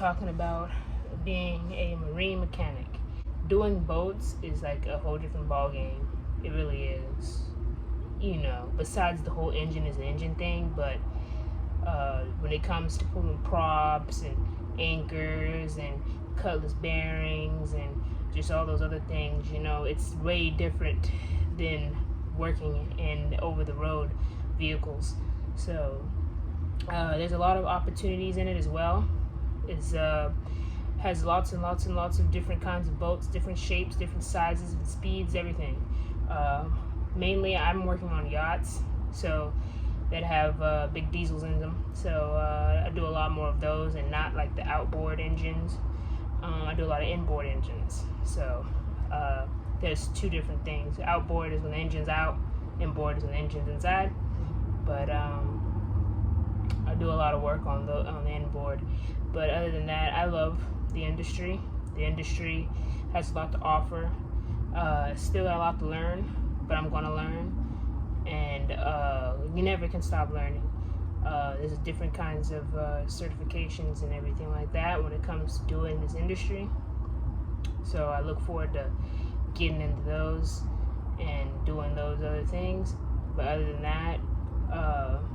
talking about being a marine mechanic. Doing boats is like a whole different ball game. It really is. You know, besides the whole engine is an engine thing, but when it comes to pulling props and anchors and cutlass bearings and just all those other things, you know, it's way different than working in over-the-road vehicles. So there's a lot of opportunities in it as well. It's has lots and lots and lots of different kinds of boats, different shapes, different sizes and speeds, everything. Mainly I'm working on yachts, so that have big diesels in them. So I do a lot more of those and not like the outboard engines. I do a lot of inboard engines. So there's two different things. Outboard is when the engine's out, inboard is when the engine's inside. But I do a lot of work on the inboard. But other than that, I love the industry. The industry has a lot to offer. Still got a lot to learn, but I'm gonna learn. And you never can stop learning. There's different kinds of certifications and everything like that when it comes to doing this industry. So I look forward to getting into those and doing those other things. But other than that,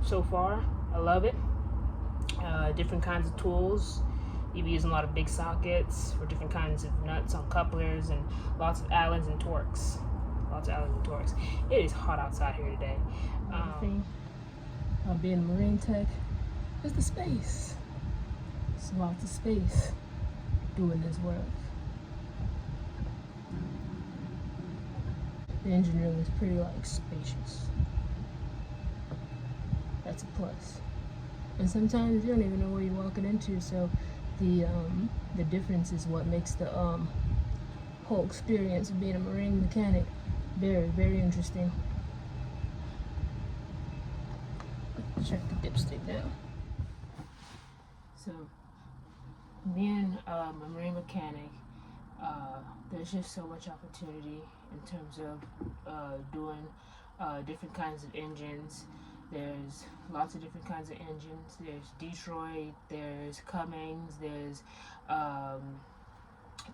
so far, I love it. Different kinds of tools. You'll be using a lot of big sockets for different kinds of nuts on couplers and lots of Allens and Torx. Lots of Allens and Torx. It is hot outside here today. Thing of being a marine tech is the space. It's lots of space doing this work. The engine room is pretty like spacious. That's a plus. And sometimes you don't even know where you're walking into, so the difference is what makes the whole experience of being a marine mechanic very, very interesting. Check the dipstick now. So, being a marine mechanic, there's just so much opportunity in terms of doing different kinds of engines. There's lots of different kinds of engines. There's Detroit, there's Cummins, there's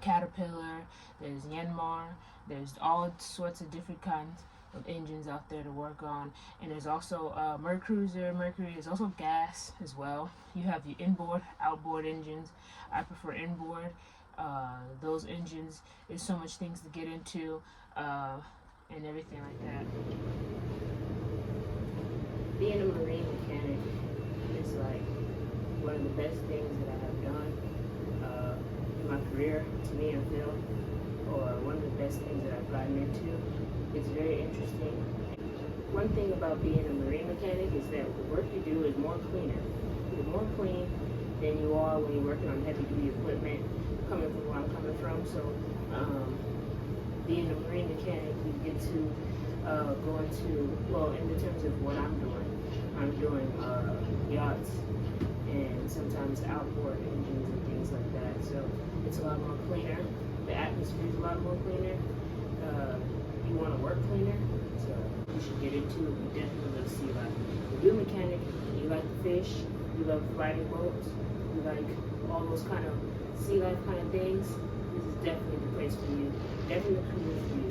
Caterpillar, there's Yanmar, there's all sorts of different kinds of engines out there to work on. And there's also Mercruiser. Mercury is also gas as well. You have your inboard, outboard engines. I prefer inboard. Those engines, there's so much things to get into and everything like that. Being a marine mechanic is like one of the best things that I have done in my career, to me, I feel, or one of the best things that I've gotten into. It's very interesting. One thing about being a marine mechanic is that the work you do is more cleaner. You're more clean than you are when you're working on heavy duty equipment, coming from where I'm coming from. So being a marine mechanic, you get to go into, well, in the terms of what I'm doing yachts and sometimes outboard engines and things like that. So it's a lot more cleaner. The atmosphere is a lot more cleaner. You want to work cleaner, so you should get into it. You definitely love sea life. If you're a mechanic, you like to fish, you love riding boats, you like all those kind of sea life kind of things, this is definitely the place for you. Definitely the career for you.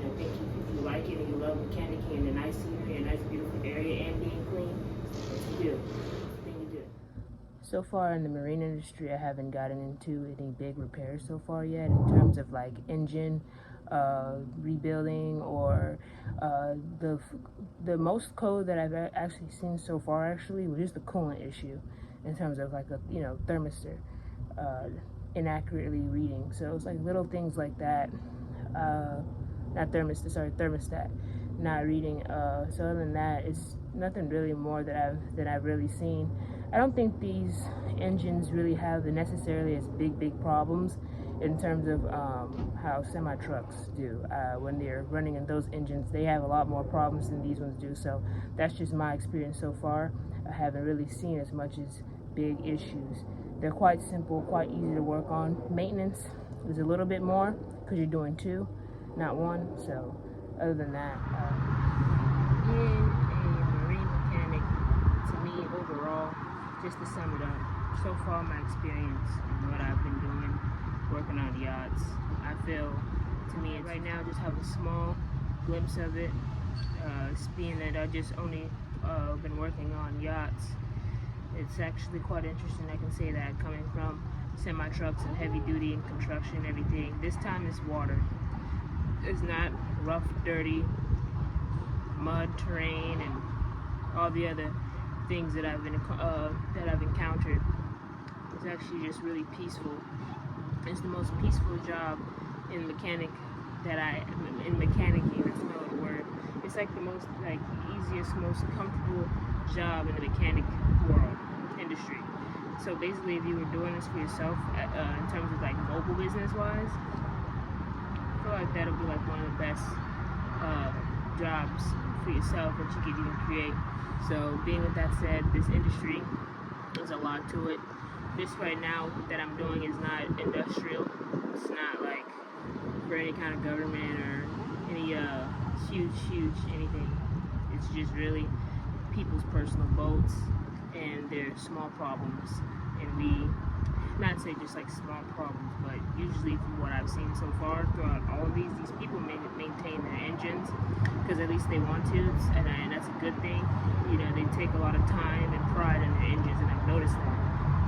And I think if you like it and you love mechanicking in a nice scenery, a nice beautiful area, and being clean, it's what you do. It's the thing you do. So far in the marine industry, I haven't gotten into any big repairs so far yet in terms of like engine rebuilding or the most code that I've actually seen so far was just the coolant issue in terms of like a thermistor inaccurately reading. So it's like little things like that. Not thermistor, sorry, thermostat not reading. So other than that, it's nothing really more that I've really seen. I don't think these engines really have the necessarily as big problems in terms of how semi-trucks do. When they're running in those engines, they have a lot more problems than these ones do. So that's just my experience so far. I haven't really seen as much as big issues. They're quite simple, quite easy to work on. Maintenance is a little bit more because you're doing two, not one. So other than that, being a marine mechanic, to me overall, just to sum it up, so far my experience and what I've been doing working on yachts, I feel, to me, right now, just have a small glimpse of it, being that I just only been working on yachts. It's actually quite interesting. I can say that coming from semi trucks and heavy duty and construction and everything. This time it's water. It's not rough, dirty mud terrain and all the other things that I've encountered. It's actually just really peaceful. It's the most peaceful job in mechanicking. That's another word. It's like the most easiest, most comfortable job in the mechanic world industry. So basically, if you were doing this for yourself, in terms of like mobile business wise, I feel like that'll be like one of the best jobs for yourself that you could even create. So being with that said, this industry, there's a lot to it. This right now that I'm doing is not industrial. It's not like for any kind of government or any huge anything. It's just really people's personal boats and their small problems. And we, not say just like small problems, but usually from what I've seen so far throughout all of these people maintain their engines because at least they want to, and that's a good thing. You know, they take a lot of time and pride in their engines, and I've noticed that.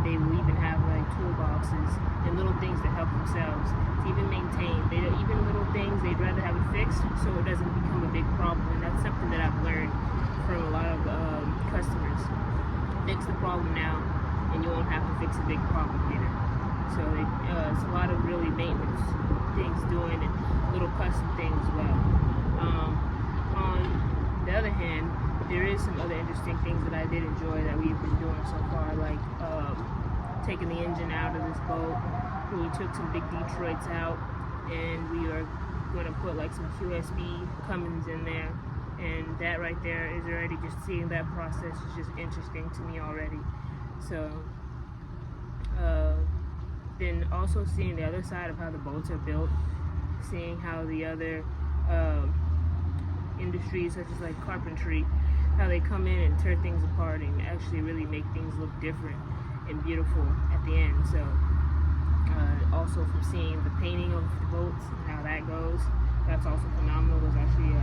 They will even have like toolboxes and little things to help themselves to even maintain. Even little things, they'd rather have it fixed so it doesn't become a big problem, and that's something that I've learned from a lot of customers. Fix the problem now, and you won't have to fix a big problem later. So it's a lot of really maintenance things doing and little custom things as well. On the other hand, there is some other interesting things that I did enjoy that we've been doing so far, like taking the engine out of this boat. We took some big Detroits out, and we are going to put like some QSB Cummins in there. And that right there is already, just seeing that process is just interesting to me already. So then also seeing the other side of how the boats are built, seeing how the other industries such as like carpentry, how they come in and tear things apart and actually really make things look different and beautiful at the end. So also from seeing the painting of the boats and how that goes, that's also phenomenal. There's actually a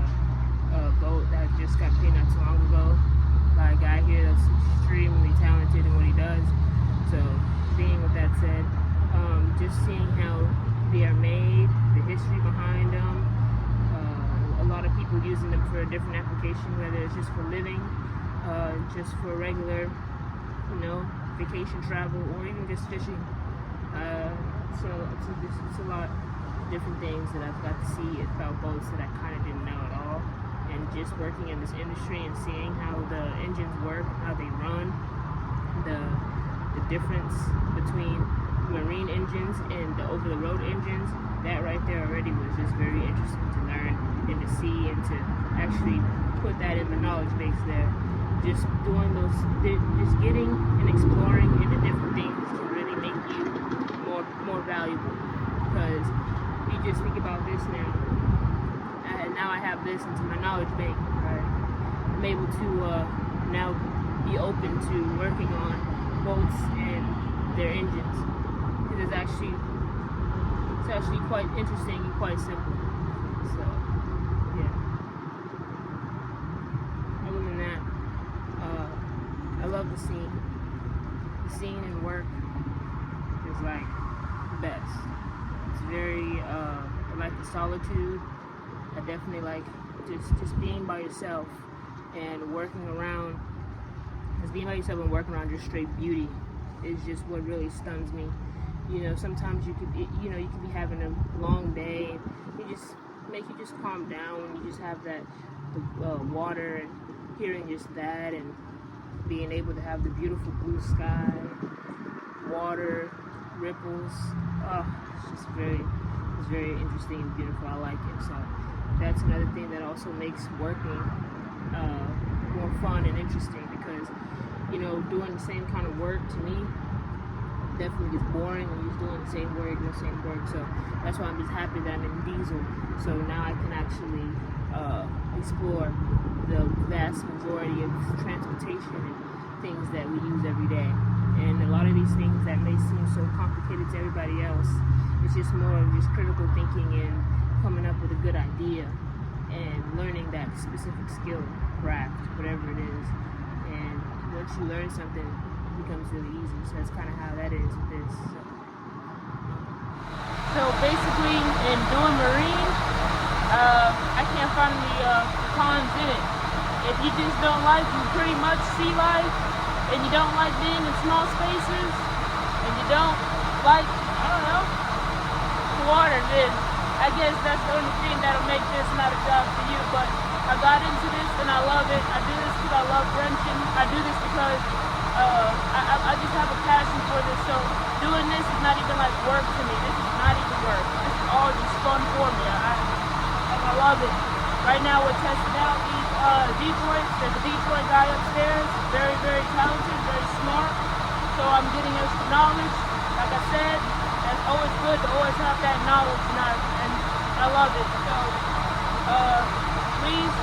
boat that just got painted not too long ago by a guy here that's extremely talented in what he does. So being with that said, just seeing how they are made, the history behind them, a lot of people using them for a different application, whether it's just for living, just for regular, vacation travel, or even just fishing. So it's a lot of different things that I've got to see about boats that I kind of didn't know at all. And just working in this industry and seeing how the engines work, how they run, the difference between marine engines and the over-the-road engines, that right there already was just very interesting to learn and to see and to actually put that in the knowledge base there. Just doing those, just getting and exploring into different things can really make you more valuable. Because you just think about this now. Now I have this into my knowledge bank. Right? I'm able to now be open to working on boats and their engines. It's actually quite interesting and quite simple. So yeah. Other than that, I love the scene. The scene and work is like the best. It's very I like the solitude. I definitely like just being by yourself and working around. Just being by yourself and working around just straight beauty is just what really stuns me. Sometimes you could be having a long day. You just calm down when you just have the water and hearing just that and being able to have the beautiful blue sky, water, ripples. It's very interesting and beautiful. I like it. So that's another thing that also makes working more fun and interesting, because doing the same kind of work to me definitely gets boring when you're doing the same work. So that's why I'm just happy that I'm in diesel. So now I can actually explore the vast majority of transportation and things that we use every day. And a lot of these things that may seem so complicated to everybody else, it's just more of just critical thinking and coming up with a good idea and learning that specific skill, craft, whatever it is. And once you learn something, it becomes really easy. So that's kind of how that is with this. So basically, in doing marine, I can't find the cons in it. If you just don't like pretty much sea life, and you don't like being in small spaces, and you don't like, I don't know, water, then I guess that's the only thing that'll make this not a job for you. But I got into this and I love it. I do this because I love wrenching. I do this because I just have a passion for this. So doing this is not even like work to me. This is not even work. This is all just fun for me. I love it. Right now we're testing out these Detroit. There's a Detroit guy upstairs. Very, very talented, very smart. So I'm getting us knowledge. Like I said, it's always good to always have that knowledge, and I love it. So please